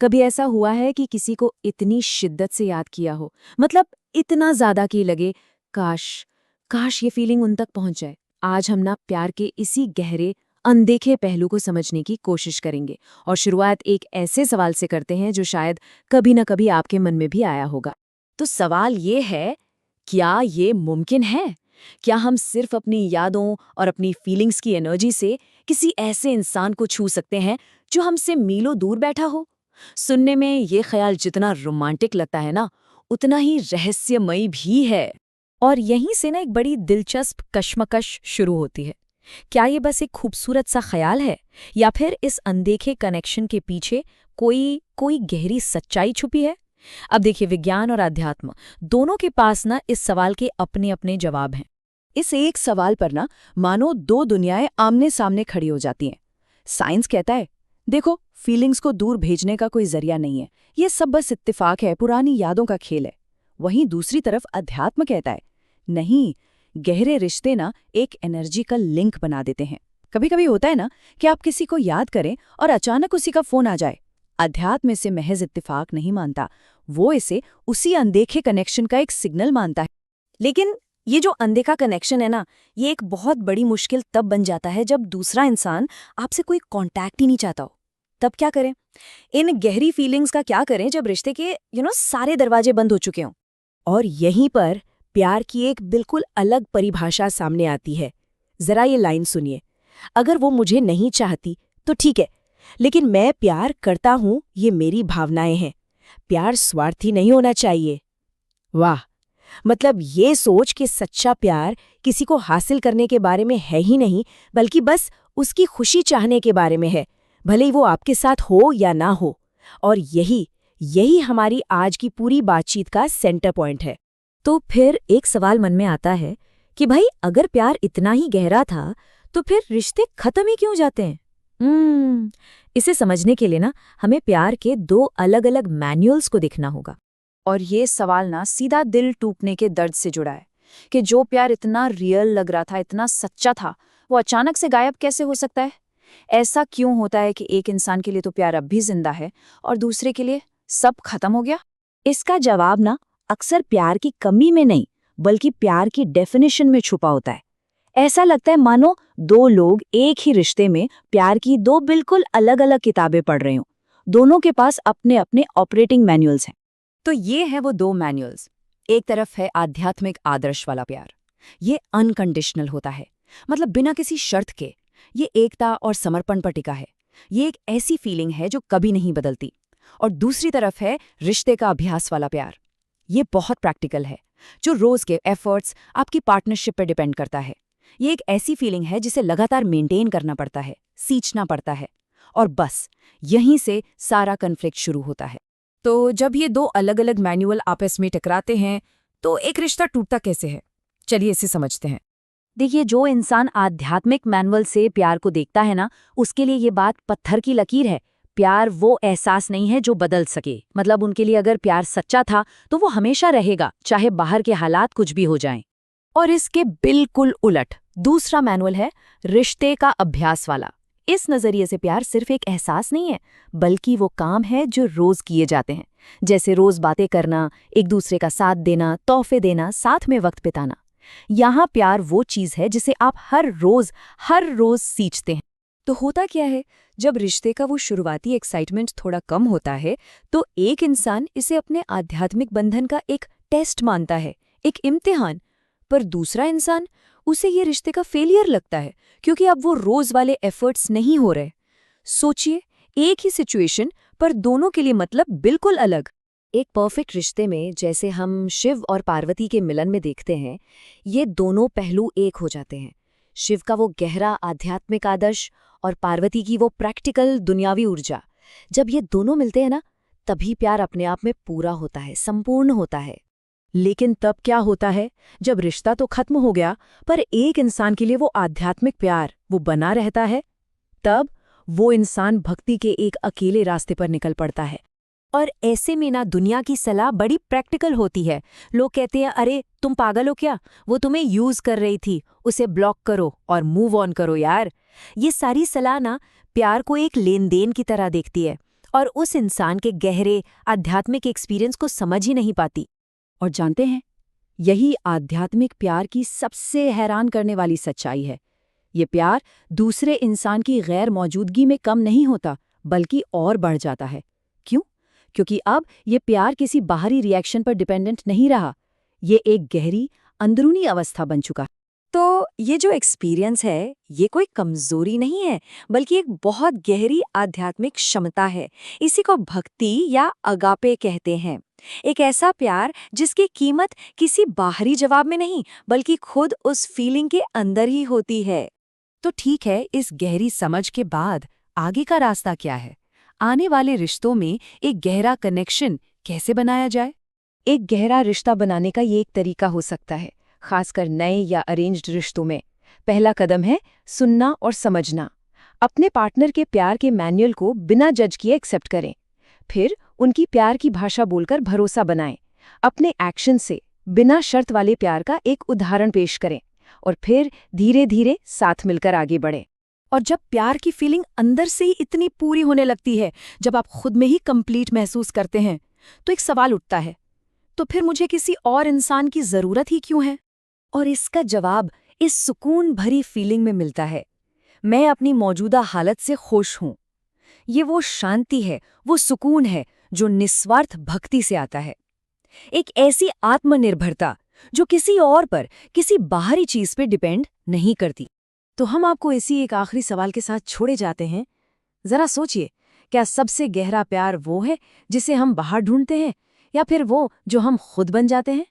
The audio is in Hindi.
कभी ऐसा हुआ है कि किसी को इतनी शिद्दत से याद किया हो, मतलब इतना ज्यादा कि लगे काश काश ये फीलिंग उन तक पहुंच जाए। आज हम ना प्यार के इसी गहरे अनदेखे पहलू को समझने की कोशिश करेंगे और शुरुआत एक ऐसे सवाल से करते हैं जो शायद कभी न कभी आपके मन में भी आया होगा। तो सवाल ये है, क्या ये मुमकिन है? क्या हम सिर्फ अपनी यादों और अपनी फीलिंग्स की एनर्जी से किसी ऐसे इंसान को छू सकते हैं जो हमसे मीलों दूर बैठा हो? सुनने में ये ख्याल जितना रोमांटिक लगता है ना, उतना ही रहस्यमयी भी है। और यहीं से ना एक बड़ी दिलचस्प कश्मकश शुरू होती है। क्या ये बस एक खूबसूरत सा ख्याल है, या फिर इस अनदेखे कनेक्शन के पीछे कोई कोई गहरी सच्चाई छुपी है? अब देखिए, विज्ञान और अध्यात्म दोनों के पास ना इस सवाल के अपने अपने जवाब हैं। इस एक सवाल पर ना मानो दो दुनियाएं आमने सामने खड़ी हो जाती हैं। साइंस कहता है, देखो, फीलिंग्स को दूर भेजने का कोई जरिया नहीं है, ये सब बस इत्तेफाक है, पुरानी यादों का खेल है। वहीं दूसरी तरफ अध्यात्म कहता है, नहीं, गहरे रिश्ते ना एक एनर्जी का लिंक बना देते हैं। कभी कभी होता है ना कि आप किसी को याद करें और अचानक उसी का फोन आ जाए। अध्यात्म इसे महज इत्तेफाक नहीं मानता, वो इसे उसी अनदेखे कनेक्शन का एक सिग्नल मानता है। लेकिन ये जो अनदेखा कनेक्शन है ना, ये एक बहुत बड़ी मुश्किल तब बन जाता है जब दूसरा इंसान आपसे कोई कांटेक्ट ही नहीं चाहता हो। तब क्या करें? इन गहरी फीलिंग्स का क्या करें जब रिश्ते के सारे दरवाजे बंद हो चुके हों? और यहीं पर प्यार की एक बिल्कुल अलग परिभाषा सामने आती है। जरा ये लाइन सुनिए, अगर वो मुझे नहीं चाहती तो ठीक है, लेकिन मैं प्यार करता हूं, ये मेरी भावनाएं हैं। प्यार स्वार्थी नहीं होना चाहिए। वाह! मतलब ये सोच कि सच्चा प्यार किसी को हासिल करने के बारे में है ही नहीं, बल्कि बस उसकी खुशी चाहने के बारे में है, भले ही वो आपके साथ हो या ना हो। और यही हमारी आज की पूरी बातचीत का सेंटर पॉइंट है। तो फिर एक सवाल मन में आता है कि भाई, अगर प्यार इतना ही गहरा था तो फिर रिश्ते खत्म ही क्यों जाते हैं? इसे समझने के लिए ना हमें प्यार के दो अलग अलग मैनुअल्स को देखना होगा। और ये सवाल ना सीधा दिल टूटने के दर्द से जुड़ा है कि जो प्यार इतना रियल लग रहा था, इतना सच्चा था, वो अचानक से गायब कैसे हो सकता है? ऐसा क्यों होता है कि एक इंसान के लिए तो प्यार अब भी जिंदा है और दूसरे के लिए सब खत्म हो गया? इसका जवाब ना अक्सर प्यार की कमी में नहीं, बल्कि प्यार की डेफिनेशन में छुपा होता है। ऐसा लगता है मानो दो लोग एक ही रिश्ते में प्यार की दो बिल्कुल अलग अलग किताबें पढ़ रहे हों। दोनों के पास अपने अपने ऑपरेटिंग मैनुअल्स हैं। तो ये है वो दो मैनुअल्स। एक तरफ है आध्यात्मिक आदर्श वाला प्यार। ये अनकंडीशनल होता है, मतलब बिना किसी शर्त के। ये एकता और समर्पण पर टिका है। ये एक ऐसी फीलिंग है जो कभी नहीं बदलती। और दूसरी तरफ है रिश्ते का अभ्यास वाला प्यार। ये बहुत प्रैक्टिकल है, जो रोज के एफर्ट्स, आपकी पार्टनरशिप पर डिपेंड करता है। ये एक ऐसी फीलिंग है जिसे लगातार मेंटेन करना पड़ता है, सींचना पड़ता है। और बस यहीं से सारा कन्फ्लिक्ट शुरू होता है। तो जब ये दो अलग अलग मैनुअल आपस में टकराते हैं तो एक रिश्ता टूटता कैसे है? चलिए इसे समझते हैं। देखिए, जो इंसान आध्यात्मिक मैनुअल से प्यार को देखता है ना, उसके लिए ये बात पत्थर की लकीर है। प्यार वो एहसास नहीं है जो बदल सके। मतलब उनके लिए अगर प्यार सच्चा था तो वो हमेशा रहेगा, चाहे बाहर के हालात कुछ भी हो जाएं। और इसके बिल्कुल उलट दूसरा मैनुअल है रिश्ते का अभ्यास वाला। इस नजरिए से प्यार सिर्फ एक एहसास नहीं है, बल्कि वो काम है जो रोज किए जाते हैं। जैसे रोज बातें करना, एक दूसरे का साथ देना, तोहफे देना, साथ में वक्त बिताना। यहाँ प्यार वो चीज है जिसे आप हर रोज सींचते हैं। तो होता क्या है, जब रिश्ते का वो शुरुआती एक्साइटमेंट थोड़ा कम होता है तो एक इंसान इसे अपने आध्यात्मिक बंधन का एक टेस्ट मानता है, एक इम्तिहान। पर दूसरा इंसान, उसे ये रिश्ते का फेलियर लगता है, क्योंकि अब वो रोज वाले एफर्ट्स नहीं हो रहे। सोचिए, एक ही सिचुएशन पर दोनों के लिए मतलब बिल्कुल अलग। एक परफेक्ट रिश्ते में जैसे हम शिव और पार्वती के मिलन में देखते हैं, ये दोनों पहलू एक हो जाते हैं। शिव का वो गहरा आध्यात्मिक आदर्श और पार्वती की वो प्रैक्टिकल दुनियावी ऊर्जा। जब ये दोनों मिलते हैं ना, तभी प्यार अपने आप में पूरा होता है, संपूर्ण होता है। लेकिन तब क्या होता है, जब रिश्ता तो खत्म हो गया पर एक इंसान के लिए वो आध्यात्मिक प्यार वो बना रहता है? तब वो इंसान भक्ति के एक अकेले रास्ते पर निकल पड़ता है। और ऐसे में ना दुनिया की सलाह बड़ी प्रैक्टिकल होती है। लोग कहते हैं, अरे तुम पागल हो क्या, वो तुम्हें यूज कर रही थी, उसे ब्लॉक करो और मूव ऑन करो यार। ये सारी सलाह ना प्यार को एक लेन देन की तरह देखती है और उस इंसान के गहरे आध्यात्मिक एक्सपीरियंस को समझ ही नहीं पाती। और जानते हैं, यही आध्यात्मिक प्यार की सबसे हैरान करने वाली सच्चाई है। ये प्यार दूसरे इंसान की गैर मौजूदगी में कम नहीं होता, बल्कि और बढ़ जाता है। क्यों? क्योंकि अब ये प्यार किसी बाहरी रिएक्शन पर डिपेंडेंट नहीं रहा। ये एक गहरी अंदरूनी अवस्था बन चुका है। तो ये जो एक्सपीरियंस है, ये कोई कमजोरी नहीं है, बल्कि एक बहुत गहरी आध्यात्मिक क्षमता है। इसी को भक्ति या अगापे कहते हैं। एक ऐसा प्यार जिसकी कीमत किसी बाहरी जवाब में नहीं, बल्कि खुद उस फीलिंग के अंदर ही होती है। तो ठीक है, इस गहरी समझ के बाद आगे का रास्ता क्या है? आने वाले रिश्तों में एक गहरा कनेक्शन कैसे बनाया जाए? एक गहरा रिश्ता बनाने का ये एक तरीका हो सकता है, खासकर नए या अरेंज्ड रिश्तों में। पहला कदम है सुनना और समझना। अपने पार्टनर के प्यार के मैनुअल को बिना जज किए एक्सेप्ट करें। फिर उनकी प्यार की भाषा बोलकर भरोसा बनाएं। अपने एक्शन से बिना शर्त वाले प्यार का एक उदाहरण पेश करें और फिर धीरे धीरे साथ मिलकर आगे बढ़ें। और जब प्यार की फीलिंग अंदर से ही इतनी पूरी होने लगती है, जब आप खुद में ही कंप्लीट महसूस करते हैं, तो एक सवाल उठता है, तो फिर मुझे किसी और इंसान की जरूरत ही क्यों है? और इसका जवाब इस सुकून भरी फीलिंग में मिलता है। मैं अपनी मौजूदा हालत से खुश हूं। ये वो शांति है, वो सुकून है जो निस्वार्थ भक्ति से आता है। एक ऐसी आत्मनिर्भरता जो किसी और पर, किसी बाहरी चीज पे डिपेंड नहीं करती। तो हम आपको इसी एक आखिरी सवाल के साथ छोड़े जाते हैं। जरा सोचिए, क्या सबसे गहरा प्यार वो है जिसे हम बाहर ढूंढते हैं, या फिर वो जो हम खुद बन जाते हैं?